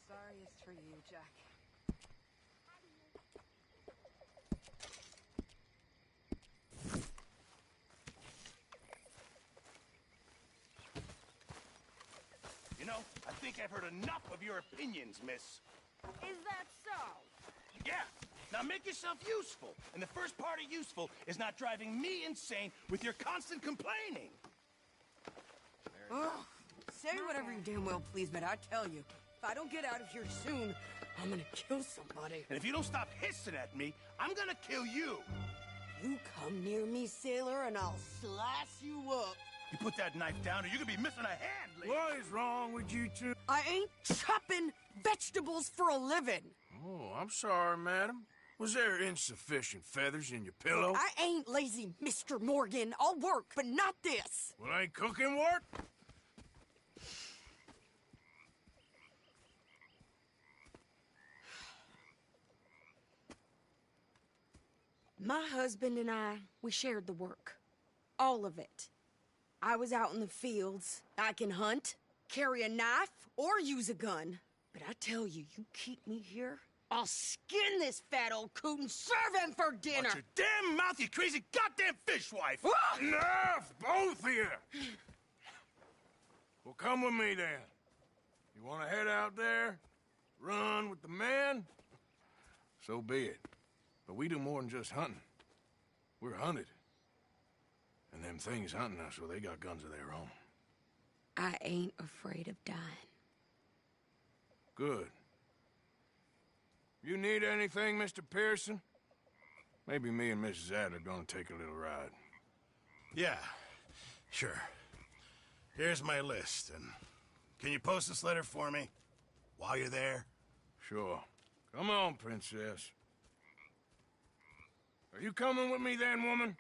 sorry it's for you, Jack. You know, I think I've heard enough of your opinions, miss. Is that so? Yeah. Now make yourself useful. And the first part of useful is not driving me insane with your constant complaining. Ugh. Say whatever you damn well please, but I tell you, if I don't get out of here soon, I'm gonna kill somebody. And if you don't stop hissing at me, I'm gonna kill you. You come near me, sailor, and I'll slice you up. You put that knife down or you're gonna be missing a hand, lady. What is wrong with you two? I ain't chopping vegetables for a living. Oh, I'm sorry, madam. Was there insufficient feathers in your pillow? I ain't lazy, Mr. Morgan. I'll work, but not this. Well, ain't cooking work? My husband and I, we shared the work. All of it. I was out in the fields. I can hunt, carry a knife, or use a gun. But I tell you, you keep me here, I'll skin this fat old coot and serve him for dinner. Watch your damn mouth, you crazy goddamn fishwife! Enough, both of you! Well, come with me, then. You want to head out there? Run with the men? So be it. But we do more than just hunting. We're hunted. And them things hunting us, well, they got guns of their own. I ain't afraid of dying. Good. You need anything, Mr. Pearson? Maybe me and Mrs. Adler gonna take a little ride. Yeah, sure. Here's my list, and can you post this letter for me while you're there? Sure. Come on, princess. Are you coming with me then, woman?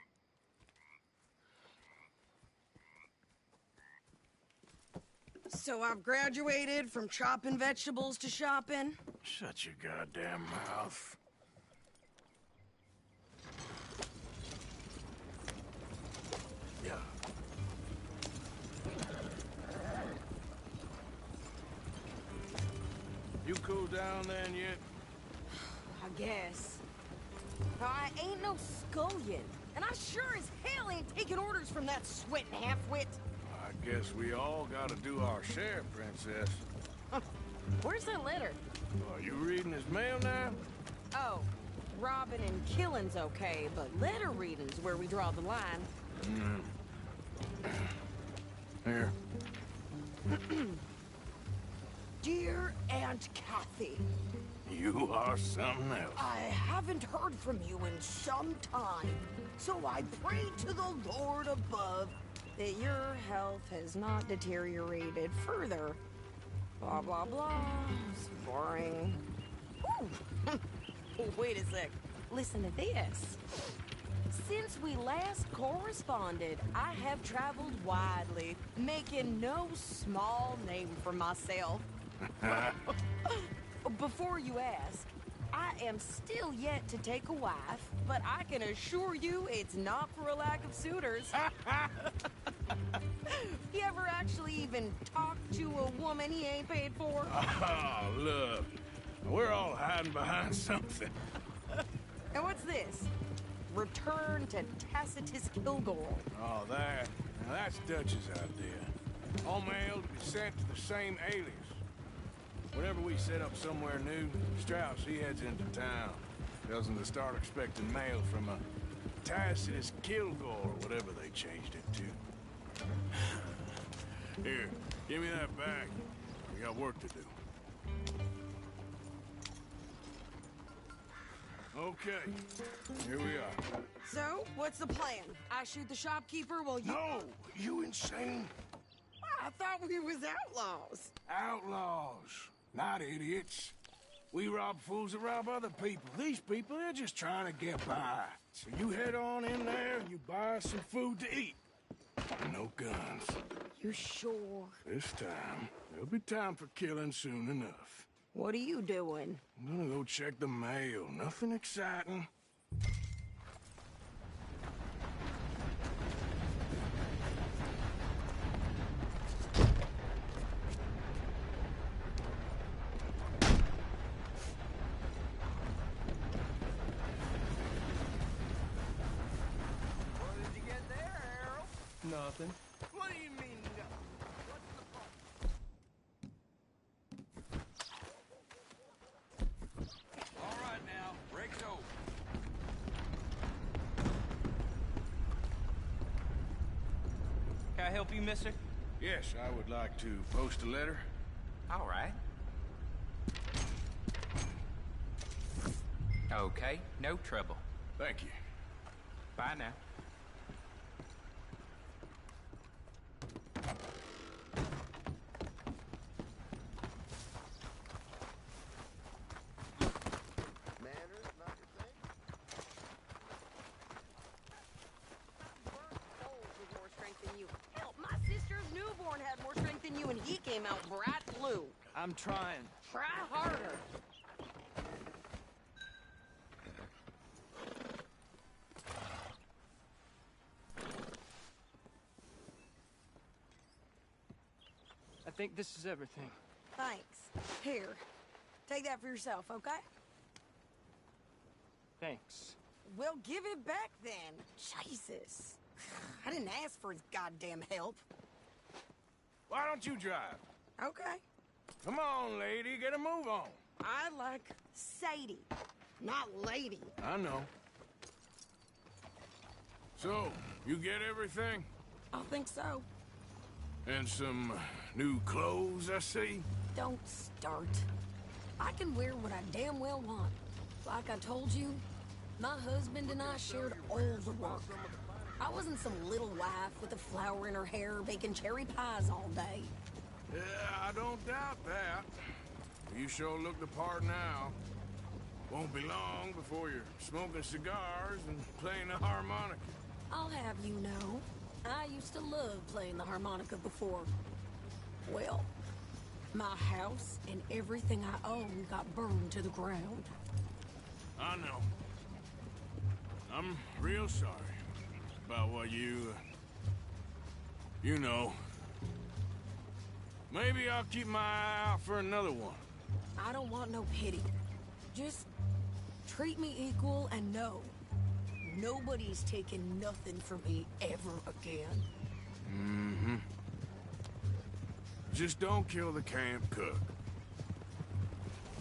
So I've graduated from chopping vegetables to shopping? Shut your goddamn mouth. Yeah. You cool down then yet? I guess. I ain't no scullion, and I sure as hell ain't taking orders from that sweating half-wit. I guess we all gotta do our share, princess. Where's that letter? Are you reading his mail now? Oh, robbing and killing's okay, but letter reading's where we draw the line. Here. Dear Aunt Kathy, You are something else. I haven't heard from you in some time, so I pray to the Lord above that your health has not deteriorated further. Blah, blah, blah. It's boring. Ooh. Wait a sec. Listen to this. Since we last corresponded, I have traveled widely, making no small name for myself. Before you ask, I am still yet to take a wife, but I can assure you it's not for a lack of suitors. You ever actually even talked to a woman he ain't paid for? Oh, look. We're all hiding behind something. And what's this? Return to Tacitus Kilgore. Oh, that. Now, that's Dutch's idea. All mail to be sent to the same alias. Whenever we set up somewhere new, Strauss, he heads into town. Tells him to start expecting mail from a Tacitus Kilgore, whatever they changed it to. Here, give me that bag. We got work to do. Okay, here we are. So, what's the plan? I shoot the shopkeeper while you... No! You insane? I thought we was outlaws. Outlaws, not idiots. We rob fools that rob other people. These people, they're just trying to get by. So you head on in there and you buy some food to eat. No guns. You sure? This time, there'll be time for killing soon enough. What are you doing? I'm gonna go check the mail. Nothing exciting. nothing. What do you mean, no? All right now, break's over. Can I help you, mister? Yes, I would like to post a letter. All right. Okay, no trouble. Thank you. Bye now. Manners, not your thing? Burnt coals with more strength than you. Hell, my sister's newborn had more strength than you, and he came out bright blue. I'm trying. Try harder. I think this is everything. Thanks. Here, take that for yourself, okay? Thanks. Well, give it back then. Jesus. I didn't ask for his goddamn help. Why don't you drive? Okay. Come on, lady, get a move on. I like Sadie, not lady. I know. So, you get everything? I think so. And some new clothes, I see? Don't start. I can wear what I damn well want. Like I told you, my husband and I shared all the work. I wasn't some little wife with a flower in her hair baking cherry pies all day. Yeah, I don't doubt that. You sure look the part now. Won't be long before you're smoking cigars and playing the harmonica. I'll have you know, I used to love playing the harmonica before. Well, my house and everything I own got burned to the ground. I know. I'm real sorry about what you know. Maybe I'll keep my eye out for another one. I don't want no pity. Just treat me equal and know nobody's taking nothing from me ever again. Mm-hmm. Just don't kill the camp cook.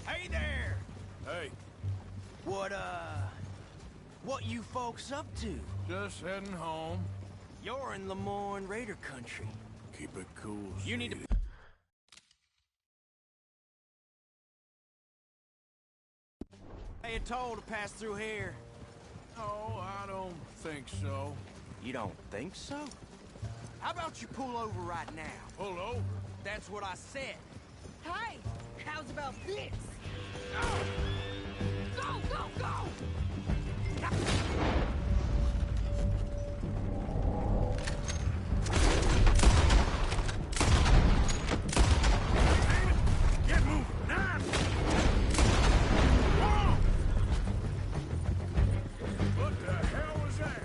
Hey there! Hey, What you folks up to? just heading home. You're in Lemoyne Raider country. Keep it cool, You need to... sweetie. Pay a toll to pass through here. No, I don't think so. You don't think so? How about you pull over right now? Pull over. That's what I said. Hey, how's about this? Go, go, go! Get moving, now! Whoa! What the hell was that?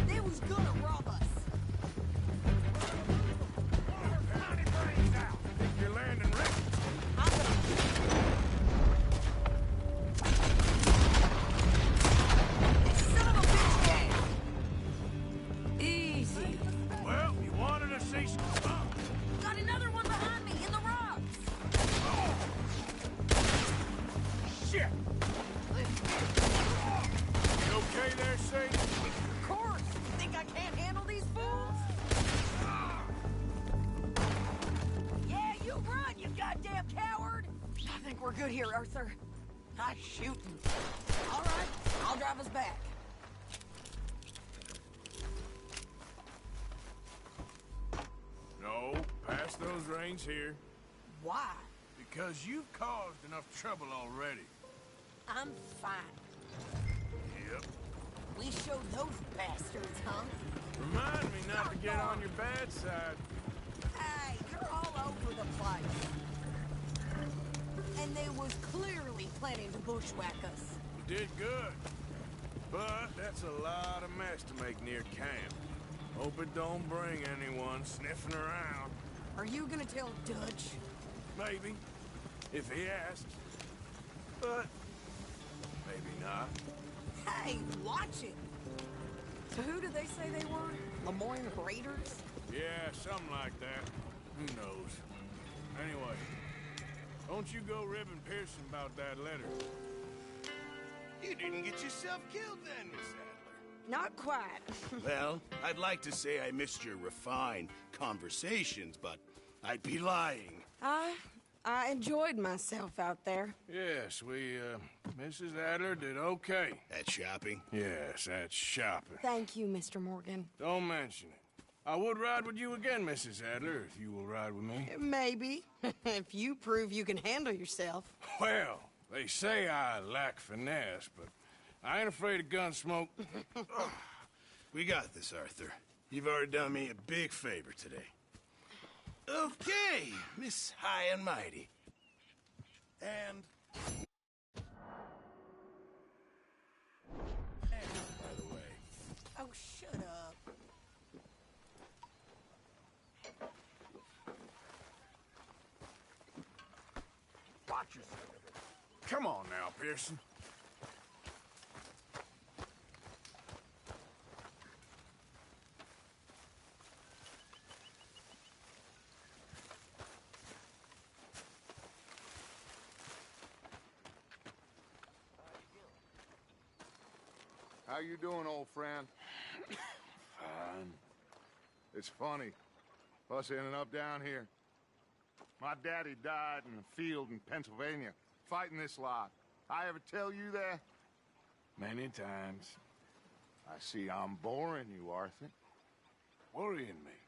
They was gonna rob us. Bloody brains out! Think you're landing right? I'm gonna... Son of a bitch down! Easy. Well, you wanted to see some... Got another one behind me in the rocks. Shit! You okay there, Sadie? Of course. You think I can't handle these fools? Yeah, you run, you goddamn coward! I think we're good here, Arthur. Nice shooting. All right, I'll drive us back. No, pass those reins here. Why? Because you've caused enough trouble already. I'm fine. Yep. We showed those bastards, huh? Remind me not to get on your bad side. Hey, you're all over the place. And they was clearly planning to bushwhack us. You did good. But that's a lot of mess to make near camp. Hope it don't bring anyone sniffing around. Are you gonna tell Dutch? Maybe. If he asks. But maybe not. Hey, watch it. So who did they say they were? Lemoyne Raiders? Yeah, something like that. Who knows? Anyway, don't you go ribbing Pearson about that letter. You didn't get yourself killed then, Miss Adler. Not quite. Well, I'd like to say I missed your refined conversations, but I'd be lying. I enjoyed myself out there. Yes, Mrs. Adler did okay. At shopping? Yes, that's shopping. Thank you, Mr. Morgan. Don't mention it. I would ride with you again, Mrs. Adler, if you will ride with me. Maybe. If you prove you can handle yourself. Well, they say I lack finesse, but I ain't afraid of gun smoke. We got this, Arthur. You've already done me a big favor today. Okay, Miss High and Mighty. And by the way. Oh, shut up. Watch yourself. Come on now, Pearson. How you doing, old friend? Fine. It's funny. Us ending up down here. My daddy died in a field in Pennsylvania, fighting this lot. I ever tell you that? Many times. I see I'm boring you, Arthur. Worrying me.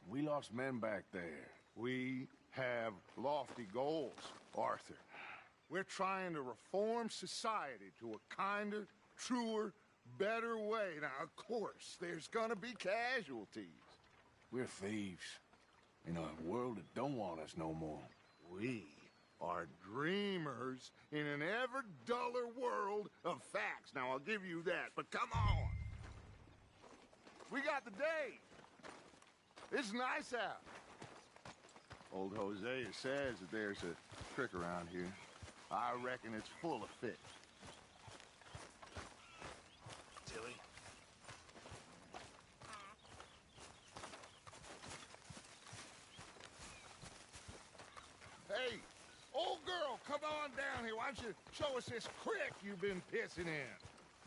We lost men back there. We have lofty goals, Arthur. We're trying to reform society to a kinder, truer, better way. Now, of course, there's gonna be casualties. We're thieves. In a world that don't want us no more. We are dreamers in an ever duller world of facts. Now, I'll give you that, but come on. We got the day. It's nice out. Old Hosea says that there's a creek around here. I reckon it's full of fish. Tilly? Hey, old girl, come on down here. Why don't you show us this creek you've been pissing in?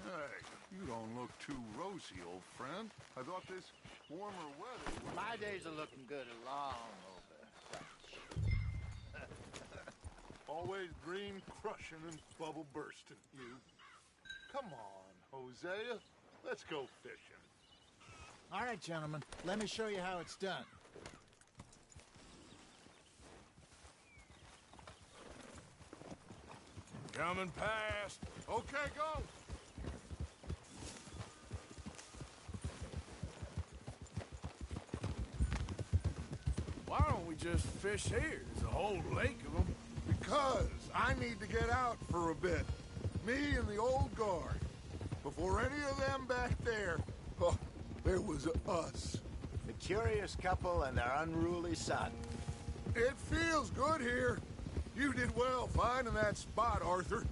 Hey, you don't look too rosy, old friend. I thought this warmer weather... My days are looking good along over. Always dream crushing and bubble bursting, you. Come on, Hosea. Let's go fishing. All right, gentlemen. Let me show you how it's done. Coming past. Okay, go. Why don't we just fish here? There's a whole lake of them. Because I need to get out for a bit. Me and the old guard. Before any of them back there, oh, there was us. The curious couple and their unruly son. It feels good here. You did well finding that spot, Arthur.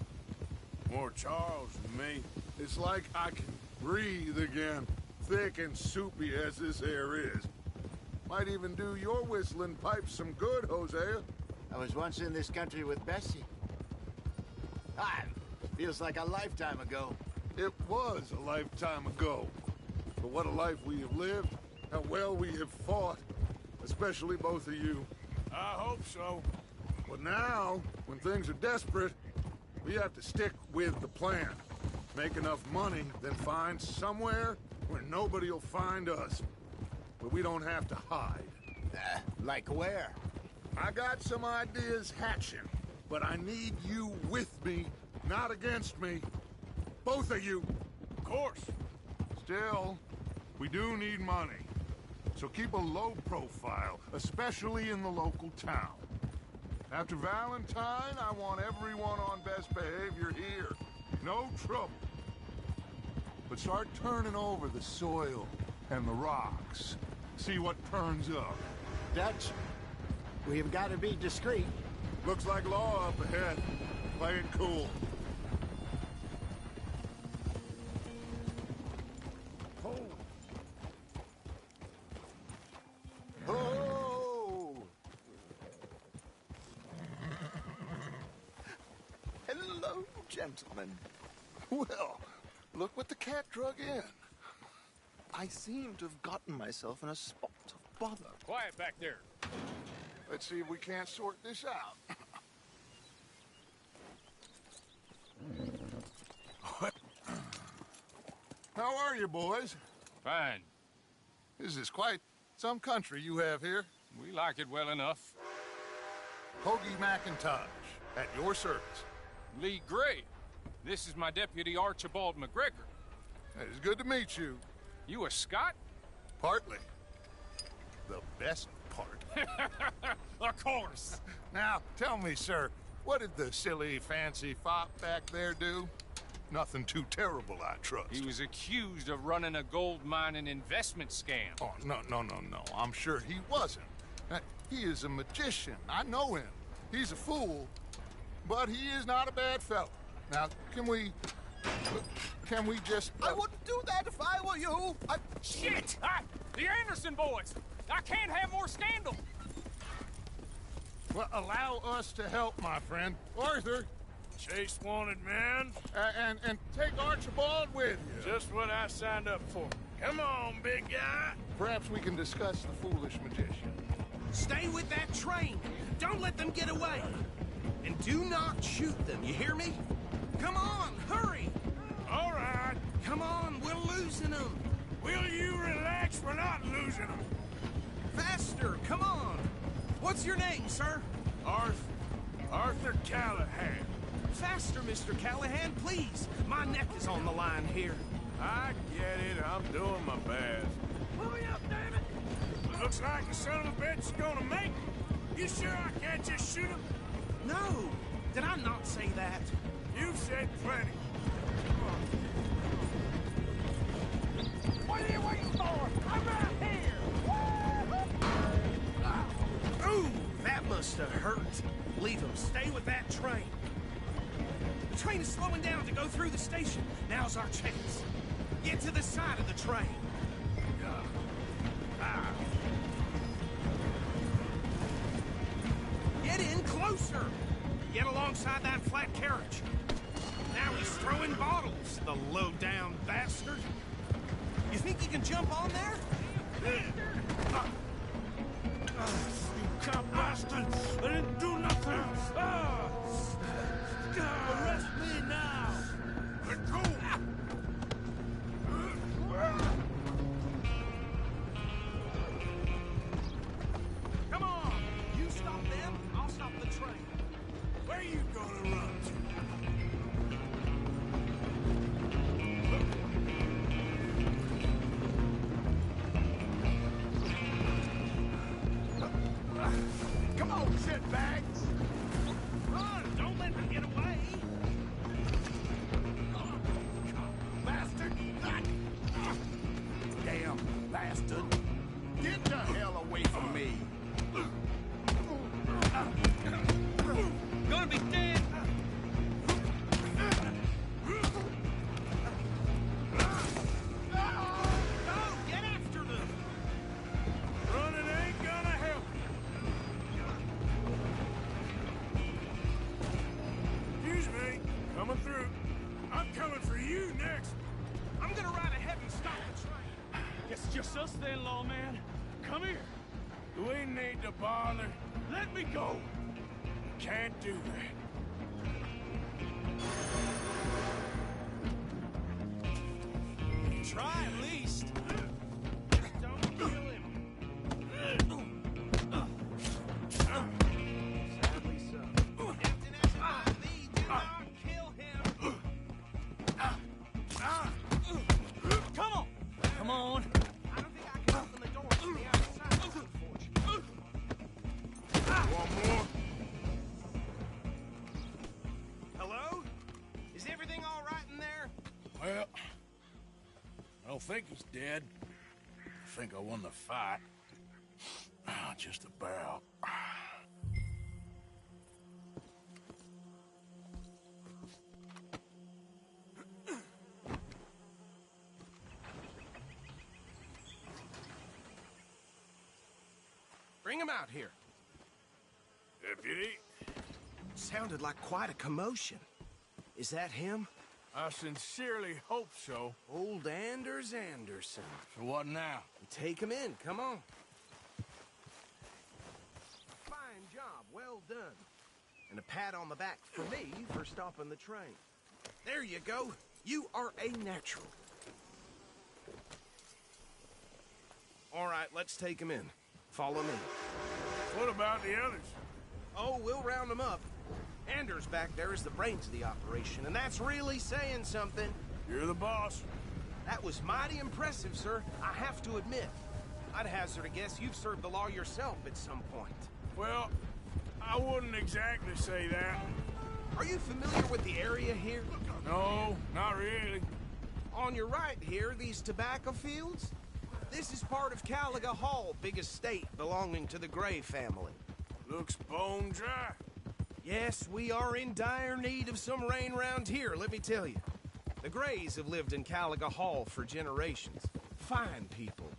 More Charles than me. It's like I can breathe again, thick and soupy as this air is. Might even do your whistling pipes some good, Hosea. I was once in this country with Bessie. Feels like a lifetime ago. It was a lifetime ago. But what a life we have lived, how well we have fought, especially both of you. I hope so. But now, when things are desperate, we have to stick with the plan. Make enough money, then find somewhere where nobody will find us. But we don't have to hide. Like where? I got some ideas hatching, but I need you with me, not against me. Both of you. Of course. Still, we do need money. So keep a low profile, especially in the local town. After Valentine, I want everyone on best behavior here. No trouble. But start turning over the soil and the rocks. See what turns up. Dutch, we've got to be discreet. Looks like law up ahead. Play it cool. gentlemen. Well, look what the cat drug in. I seem to have gotten myself in a spot of bother. Quiet back there. Let's see if we can't sort this out. How are you, boys? Fine. This is quite some country you have here. We like it well enough. Hoagie McIntosh, at your service. Lee Gray. This is my deputy Archibald McGregor. It's good to meet you. You a Scot? Partly. The best part. Of course. Now, tell me, sir, what did the silly, fancy fop back there do? Nothing too terrible, I trust. He was accused of running a gold mining investment scam. Oh, no. I'm sure he wasn't. He is a magician. I know him. He's a fool, but he is not a bad fellow. Now, can we just... I wouldn't do that if I were you. Shit! The Anderson boys! I can't have more scandal! Well, allow us to help, my friend. Arthur, Chase wanted man. and take Archibald with you. Just what I signed up for. Come on, big guy. Perhaps we can discuss the foolish magician. Stay with that train. Don't let them get away. And do not shoot them, you hear me? Come on, hurry! All right. Come on, we're losing them. Will you relax? We're not losing them. Faster, come on. What's your name, sir? Arthur Callahan. Faster, Mr. Callahan, please. My neck is on the line here. I get it. I'm doing my best. Hurry up, damn it! Looks like the son of a bitch is gonna make it. You sure I can't just shoot him? No, did I not say that? You've said plenty. What are you waiting for? I'm right here! Ooh, that must have hurt. Leave him. Stay with that train. The train is slowing down to go through the station. Now's our chance. Get to the side of the train. Get in closer. Get alongside that flat carriage. Now he's throwing bottles, the low-down bastard. You think you can jump on there? You cop bastard! I didn't do nothing! Arrest me now! Let go! Come on! You stop them, I'll stop the train. Where are you gonna run to? Come on, shitbags! Run! Don't let them get away! Bastard! Damn bastard! Get the hell away from me! Gonna be dead! Go! Get after them! Running ain't gonna help. Excuse me. Coming through. I'm coming for you next. I'm gonna ride ahead and stop the train! Guess it's just us then, lawman. Come here. Do we need to bother? Let me go. Can't do that. Try at least! Don't kill him! Sadly so. Captain Esmond, Lee, do not kill him! Come on. Come on. I don't think I can open the door from the outside, unfortunately. One more. Hello? Is everything all right in there? Well, I don't think he's dead. I think I won the fight. Just about. Bring him out here. Deputy. Sounded like quite a commotion. Is that him? I sincerely hope so. Old Anders Anderson. So what now? Take him in, come on. Fine job, well done. And a pat on the back for me for stopping the train. There you go. You are a natural. All right, let's take him in. Follow me. What about the others? Oh, we'll round them up. Anders back there is the brains of the operation, and that's really saying something. You're the boss. That was mighty impressive, sir. I have to admit. I'd hazard a guess you've served the law yourself at some point. Well, I wouldn't exactly say that. Are you familiar with the area here? No, not really. On your right here, these tobacco fields? This is part of Caliga Hall, big estate belonging to the Gray family. Looks bone dry. Yes, we are in dire need of some rain round here, let me tell you. The Grays have lived in Caliga Hall for generations. Fine people.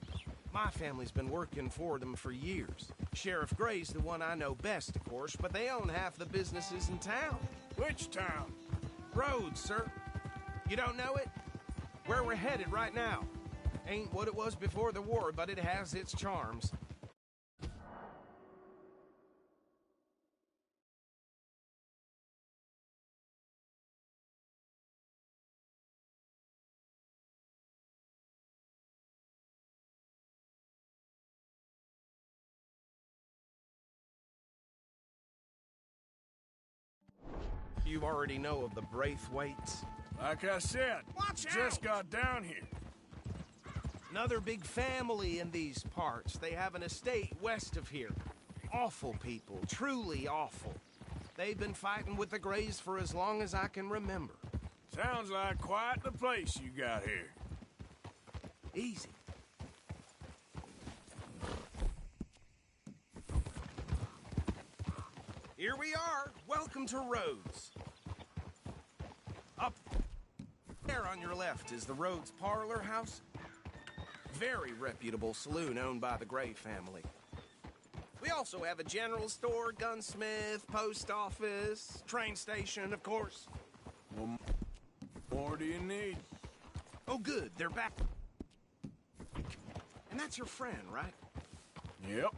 My family's been working for them for years. Sheriff Gray's the one I know best, of course, but they own half the businesses in town. Which town? Rhodes, sir. You don't know it? Where we're headed right now. Ain't what it was before the war, but it has its charms. You already know of the Braithwaites. Like I said, Watch just out! got down here. Another big family in these parts. They have an estate west of here. Awful people, truly awful. They've been fighting with the Grays for as long as I can remember. Sounds like quite the place you got here. Easy. Here we are. Welcome to Rhodes. Up there on your left is the Rhodes Parlor House. Very reputable saloon owned by the Gray family. We also have a general store, gunsmith, post office, train station, of course. What more do you need? Oh, good. They're back. And that's your friend, right? Yep.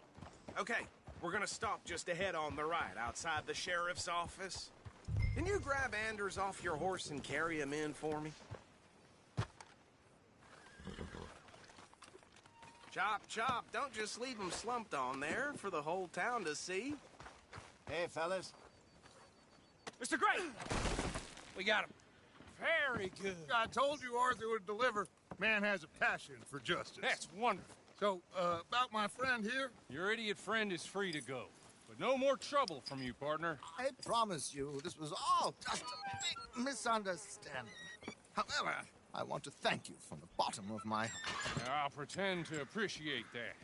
Okay, we're gonna stop just ahead on the right, outside the sheriff's office. Can you grab Anders off your horse and carry him in for me? Chop, chop, don't just leave him slumped on there for the whole town to see. Hey, fellas. Mr. Gray! We got him. Very good. I told you Arthur would deliver. Man has a passion for justice. That's wonderful. So, about my friend here? Your idiot friend is free to go. But no more trouble from you, partner. I promise you, this was all just a big misunderstanding. However, I want to thank you from the bottom of my heart. Now, I'll pretend to appreciate that.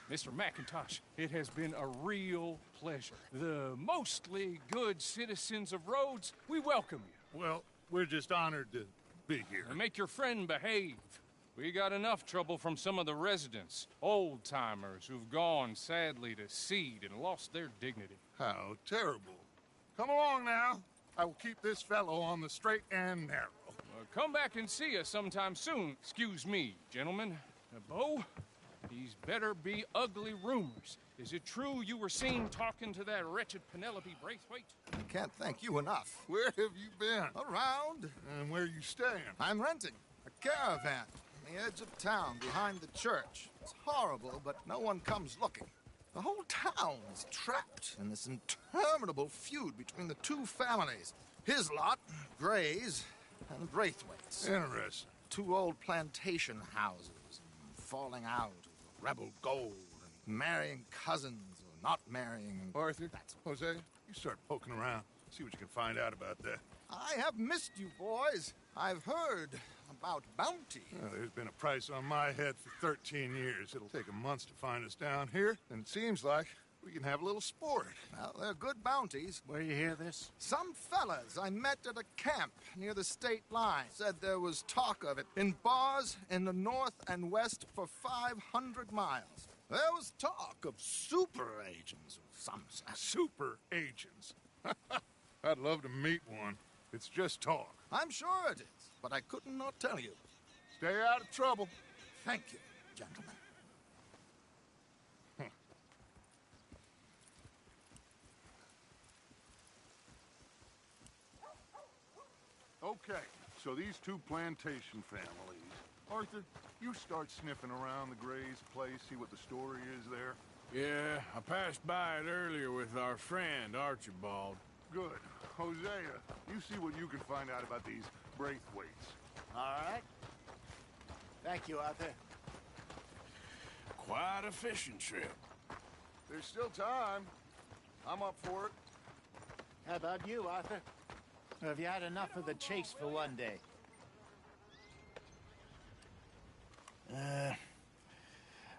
Mr. McIntosh, it has been a real pleasure. The mostly good citizens of Rhodes, we welcome you. Well, we're just honored to be here. And make your friend behave. We got enough trouble from some of the residents, old-timers who've gone, sadly, to seed and lost their dignity. How terrible. Come along now. I will keep this fellow on the straight and narrow. Come back and see us sometime soon. Excuse me, gentlemen. Bo, these better be ugly rumors. Is it true you were seen talking to that wretched Penelope Braithwaite? I can't thank you enough. Where have you been? Around, And where you staying? I'm renting a caravan on the edge of town behind the church. It's horrible, but no one comes looking. The whole town is trapped in this interminable feud between the two families. His lot, Gray's, and the Braithwaites. Interesting. Two old plantation houses, falling out of rebel gold, and marrying cousins or not marrying. Arthur, Jose, you start poking around. See what you can find out about that. I have missed you, boys. I've heard about bounty. Well, there's been a price on my head for 13 years. It'll take a month to find us down here, and it seems like we can have a little sport. Well, they're good bounties. Where you hear this? Some fellas I met at a camp near the state line said there was talk of it in bars in the north and west for 500 miles. There was talk of super agents of some sort. Super agents. I'd love to meet one. It's just talk. I'm sure it is, but I could not tell you. Stay out of trouble. Thank you, gentlemen. Okay, so these two plantation families. Arthur, you start sniffing around the Gray's place, see what the story is there. Yeah, I passed by it earlier with our friend, Archibald. Good. Hosea, you see what you can find out about these Braithwaites. All right. Thank you, Arthur. Quite a fishing trip. There's still time. I'm up for it. How about you, Arthur? Or have you had enough of the chase for one day?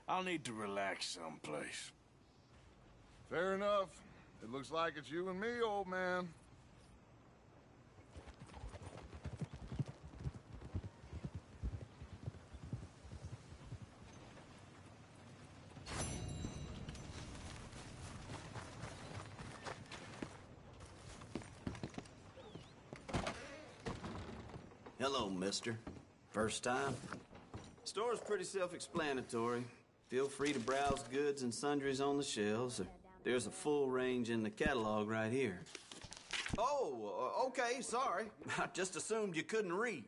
I'll need to relax someplace. Fair enough. It looks like it's you and me, old man. Hello, mister. First time? Store's pretty self-explanatory. Feel free to browse goods and sundries on the shelves. There's a full range in the catalog right here. Oh, okay, sorry. I just assumed you couldn't read.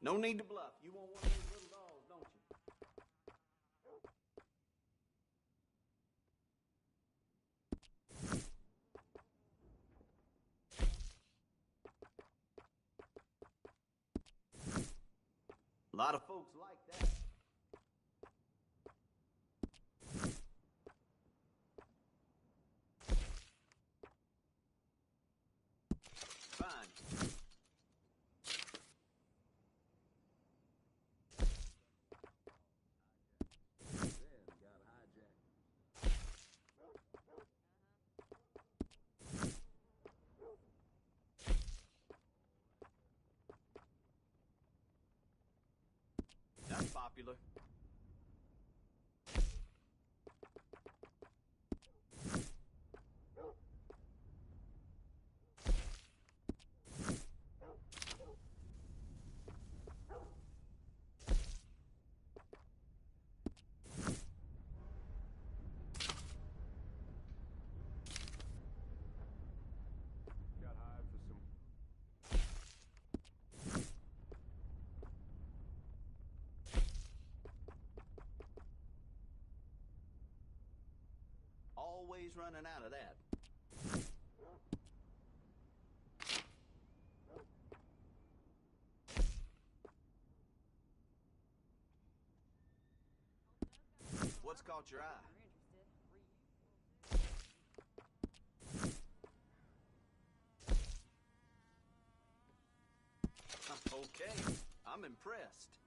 No need to bluff. You want one of those little dolls, don't you? A lot of folks like that. Fine. That's popular. Got hired for some... Always running out of that. What's caught your eye? Okay, I'm impressed.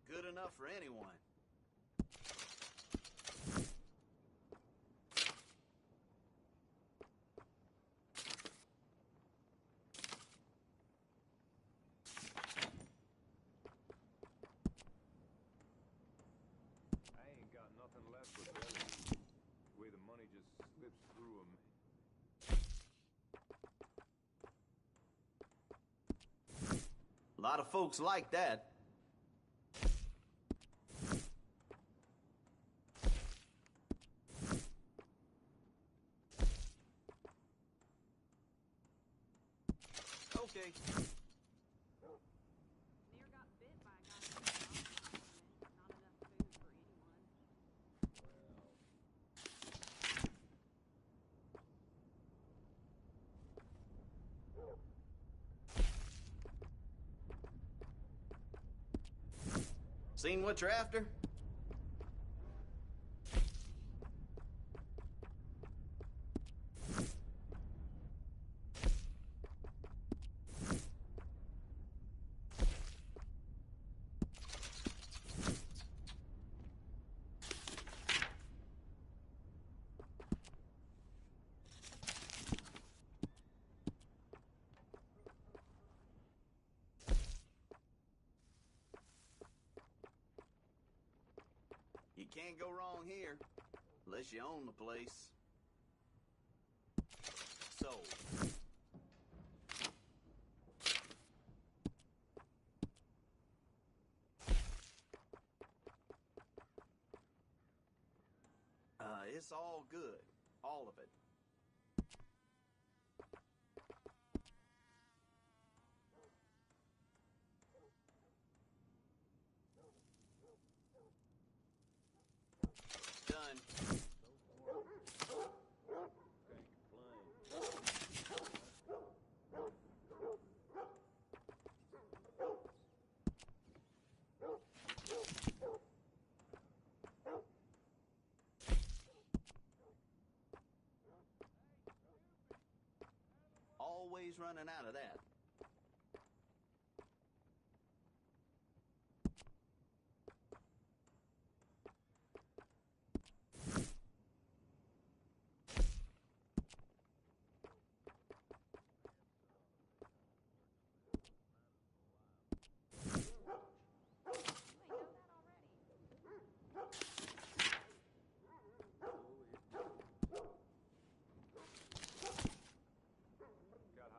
Good enough for anyone. I ain't got nothing left with Ellie. The way the money just slips through them. A lot of folks like that. Okay. Near got bit by a guy. Not enough food for anyone. Seen what you're after? You can't go wrong here, unless you own the place. Sold. It's all good. All of it. Done. Always running out of that.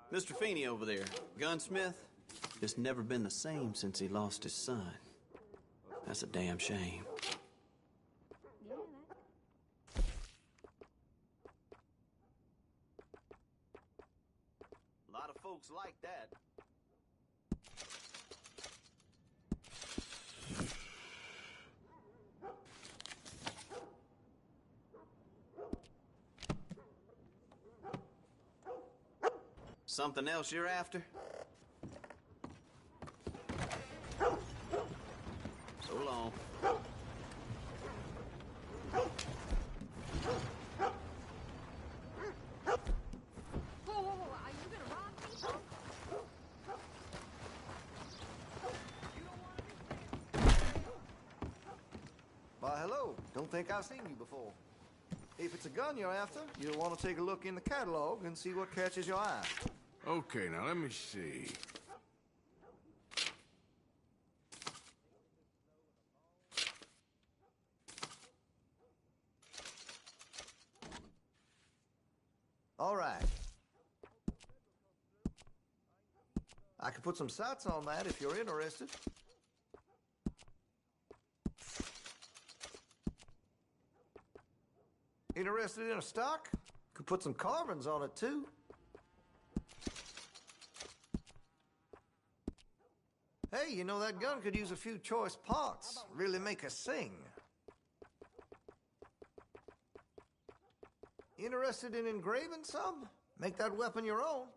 Mr. Feeney over there, gunsmith, just never been the same since he lost his son. That's a damn shame. A lot of folks like that. Something else you're after? So long. Whoa, are you gonna rob me? Why, hello. Don't think I've seen you before. If it's a gun you're after, you'll want to take a look in the catalog and see what catches your eye. Okay, now let me see. All right. I can put some sights on that if you're interested. Interested in a stock? Could put some carbons on it, too. Hey, you know, that gun could use a few choice parts. Really make us sing. Interested in engraving some? Make that weapon your own.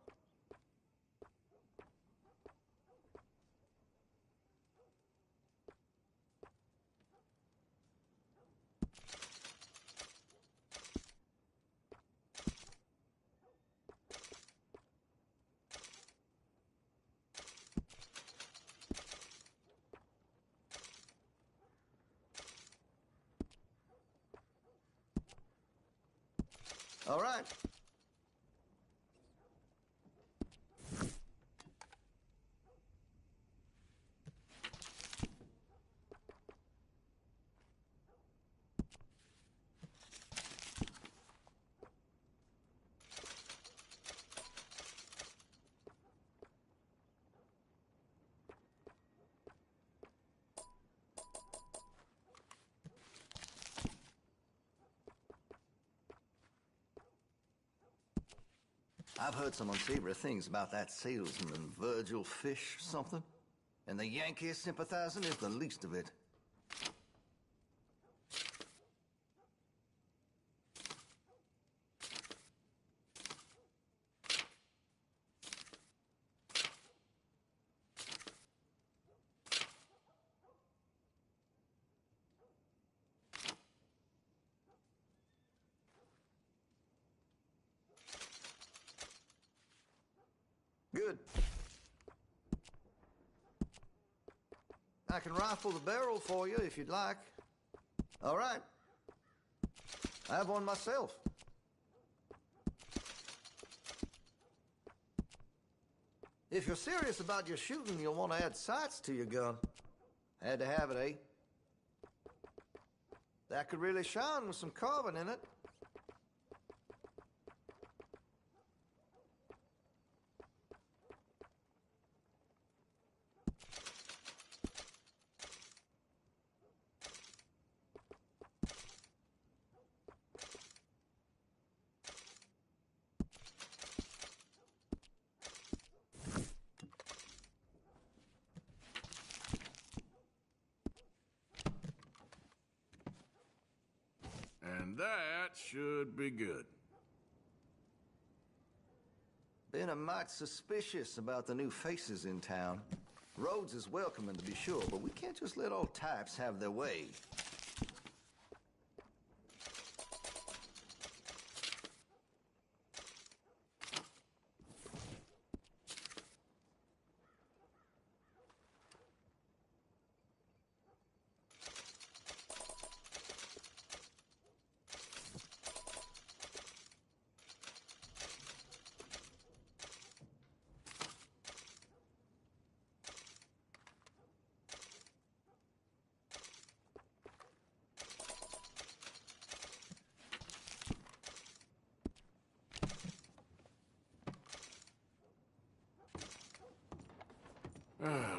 All right. I've heard some unsavory things about that salesman, Virgil Fish something. And the Yankee sympathizing is the least of it. I can rifle the barrel for you if you'd like. All right. I have one myself. If you're serious about your shooting, you'll want to add sights to your gun. Had to have it, eh? That could really shine with some carbon in it. And that should be good. Been a mite suspicious about the new faces in town. Rhodes is welcoming, to be sure, but we can't just let old types have their way.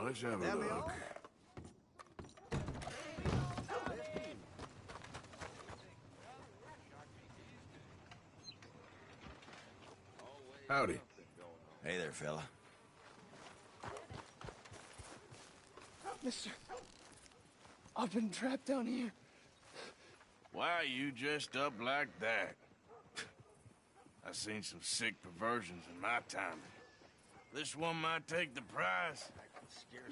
Let's have a That be look. all? Howdy. Hey there, fella. Mister, I've been trapped down here. Why are you dressed up like that? I've seen some sick perversions in my time. This one might take the prize.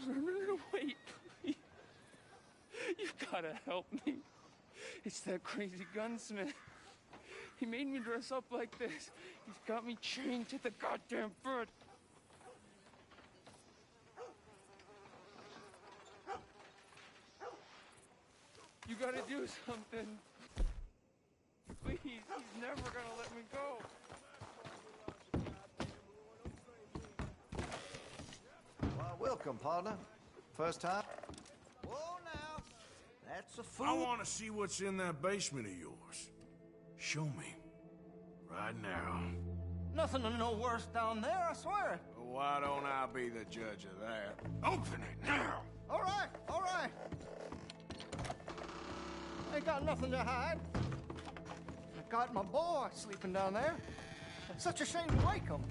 No, wait, please. You gotta help me. It's that crazy gunsmith. He made me dress up like this. He's got me chained to the goddamn foot. You gotta do something. Please, he's never gonna let me go. Well, welcome, partner. First time? Whoa, now. That's a fool. I want to see what's in that basement of yours. Show me. Right now. Nothing no worse down there, I swear. Well, why don't I be the judge of that? Open it now! All right, all right. Ain't got nothing to hide. I got my boy sleeping down there. It's such a shame to wake him.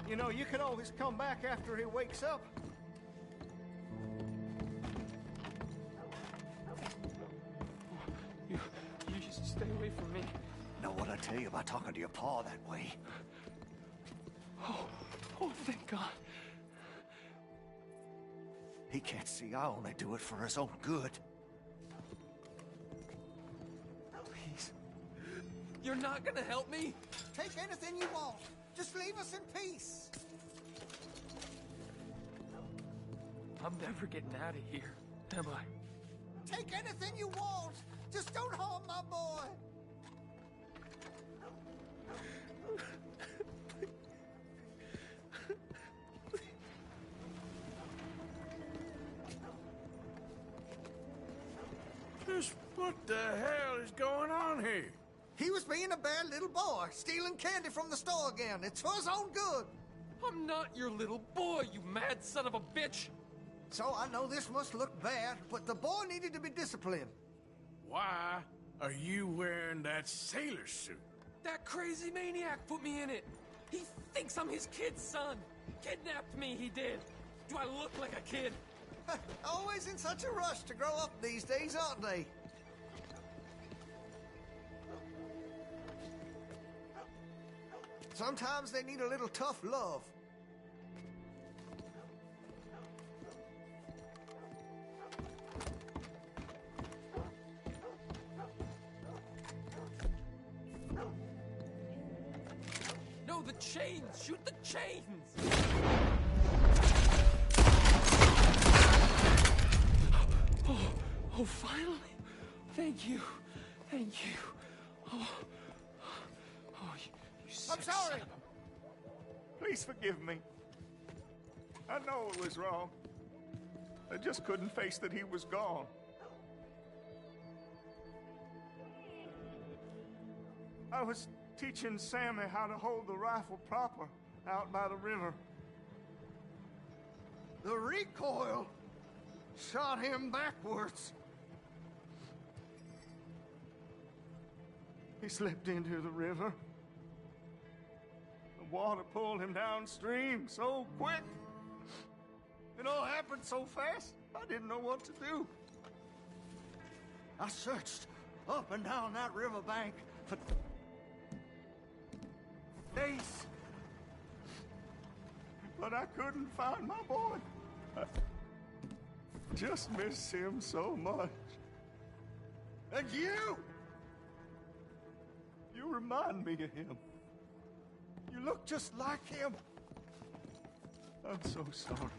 You know, you can always come back after he wakes up. You just stay away from me. Know what I tell you about talking to your pa that way? Oh, thank God. He can't see I only do it for his own good. Please. You're not gonna help me? Take anything you want. Just leave us in peace. I'm never getting out of here, am I? Take anything you want. Just don't harm my boy. Just what the hell is going on here? He was being a bad little boy, stealing candy from the store again. It's for his own good. I'm not your little boy, you mad son of a bitch! So I know this must look bad, but the boy needed to be disciplined. Why are you wearing that sailor suit? That crazy maniac put me in it! He thinks I'm his kid's son! Kidnapped me, he did! Do I look like a kid? Always in such a rush to grow up these days, aren't they? Sometimes they need a little tough love. No, the chains! Shoot the chains! Oh, finally. Thank you. Thank you. Oh, you I'm sorry. Please forgive me. I know it was wrong. I just couldn't face that he was gone. I was teaching Sammy how to hold the rifle proper out by the river. The recoil shot him backwards. He slipped into the river. The water pulled him downstream so quick. It all happened so fast, I didn't know what to do. I searched up and down that riverbank for days. But I couldn't find my boy. I just miss him so much. And you remind me of him. You look just like him. I'm so sorry.